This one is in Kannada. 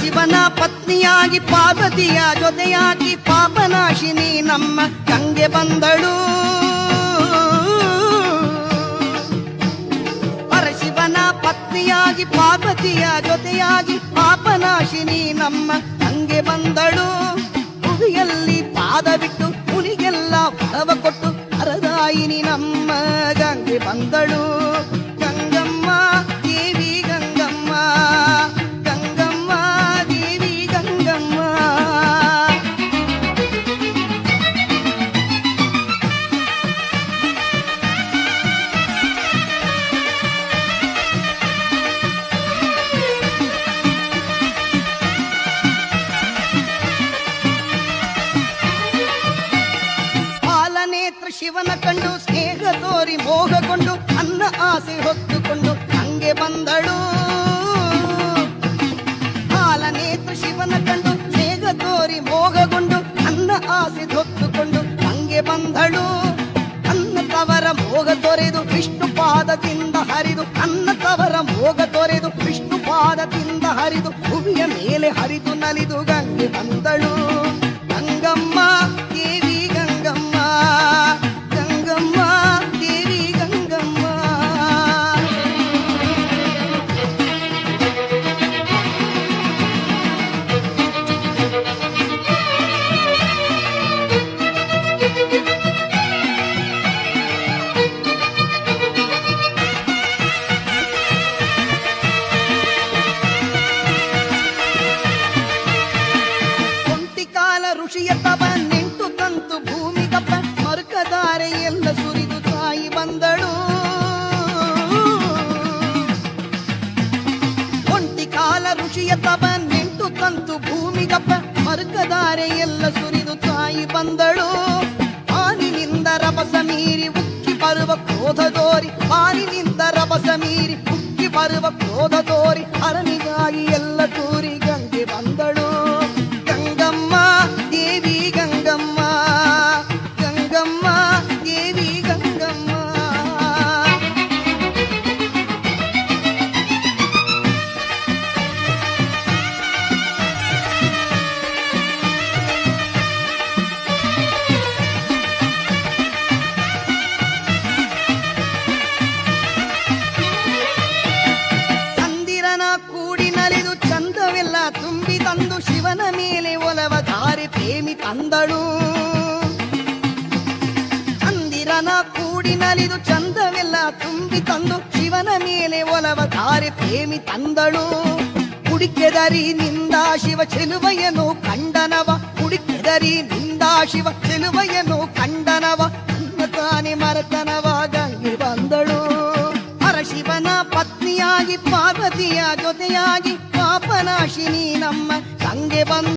ಪರಶಿವನ ಪತ್ನಿಯಾಗಿ ಪಾರ್ವತಿಯ ಜೊತೆಯಾಗಿ ಪಾಪನಾಶಿನಿ ನಮ್ಮ ಗಂಗೆ ಬಂದಳು. ಪರಶಿವನ ಪತ್ನಿಯಾಗಿ ಪಾರ್ವತಿಯ ಜೊತೆಯಾಗಿ ಪಾಪನಾಶಿನಿ ನಮ್ಮ ಗಂಗೆ ಬಂದಳು. ಭುವಿಯಲ್ಲಿ ಪಾದ ಬಿಟ್ಟು ಮುನಿಗೆಲ್ಲ ಫಲವ ಕೊಟ್ಟು ಹರದಾಯಿನಿ ನಮ್ಮ ಗಂಗೆ ಬಂದಳು. ಗಂಗಮ್ಮ ದೇವಿ ಗಂಗಮ್ಮ, ಗಂಗಮ್ಮ ದೇವಿ ಗಂಗಮ್ಮ. ಪಾಲನೇತ್ರ ಶಿವನ ಕಂಡು ಸ್ನೇಹ ತೋರಿ ಮೋಹಗೊಂಡು ಅನ್ನ ಆಸೆ ಹೊತ್ತುಕೊಂಡು ಹಂಗೆ ಬಂದಳು. ಪಾಲನೇತ್ರ ಶಿವನ ಕಂಡು ಸ್ನೇಹ ತೋರಿ ಮೋಹಗೊಂಡು ಅನ್ನ ಆಸೆ ಹೊತ್ತುಕೊಂಡು ಹಂಗೆ ಬಂದಳು. ಅನ್ನ ತವರ ಮೋಗ ತೊರೆದು ವಿಷ್ಣು ಪಾದದಿಂದ ಹರಿದು, ಅನ್ನ ತವರ ಮೋಗ ತೊರೆದು ವಿಷ್ಣು ಪಾದದಿಂದ ಹರಿದು ಭುವಿಯ ಮೇಲೆ ಹರಿದು ನಲಿದು ಗಂಗೆ ಬಂದಳು. ಗಂಗಮ್ಮ ದೇವಿ ಗಂಗಮ್ಮ, ಗಂಗಮ್ಮ ದೇವಿ ಗಂಗಮ್ಮ. ಕೊಂಟಿಕಾಲ ಋಷಿಯ ತಪ ನಿಂಟು ತಂತು ಭೂಮಿ ಕಪ್ಪ ಮರುಕದಾರೆ ಎಲ್ಲ ಸುರಿದು ತಾಯಿ ಬಂದಳು. ಕೊಂಟಿಕಾಲ ಋಷಿಯ ತಪ ನಿಂಟು ತಂತು ಭೂಮಿ ಕಪ್ಪ ಮರುಕದಾರೆ ಎಲ್ಲ ಸುರಿದು ತಾಯಿ ಬಂದಳು. ಆನಿನಿಂದ ರಭಸ ಮೀರಿ ಉಕ್ಕಿ ಬರುವ ಕ್ರೋಧ ತೋರಿ, ಆನಿನಿಂದ ರಭಸ ಮೀರಿ ಉಕ್ಕಿ ಬರುವ ಕ್ರೋಧ ತೋರಿ ಅರನಿಗಾಗಿ ಎಲ್ಲ ತೂರಿ ಗಂಗೆ ಬಂದಳು. ಗಂಗಮ್ಮ ದೇವಿ ಗಂಗಮ್ಮ, ಗಂಗಮ್ಮ ದೇವಿ ಗಂಗಮ್ಮ. ಚಂದಿರನ ಕೂಡಿ ನಲಿದು ಚಂದವೆಲ್ಲ ತುಂಬಿ ತಂದು ಶಿವನ ಮೇಲೆ ಒಲವ ಧಾರೆ ಪ್ರೇಮಿ ತಂದಳು. ಚಂದಿರನ ಕೂಡಿ ನಲಿದು ಚಂದವೆಲ್ಲ ತುಂಬಿ ತಂದು ಶಿವನ ಮೇಲೆ ಒಲವ ಧಾರೆ ಪ್ರೇಮಿ ತಂದಳು. ಹುಡುಕೆದರಿ ನಿಂದ ಶಿವ ಚೆಲುವೆಯನು ಕಂಡನವ, ಹುಡುಕೆದರಿ ನಿಂದ ಶಿವ ಚೆಲುವೆಯನು ಕಂಡನವ, ತನ್ನ ತಾನೆ ಮರತನವ ಗಂಗೆ ಬಂದಳು. ಪರಶಿವನ ಪತ್ನಿಯಾಗಿ ಪಾರ್ವತಿಯ ಜೊತೆಯಾಗಿ ಪಾಪನಾಶಿನಿ ನಮ್ಮ ಗಂಗೆ ಬಂದ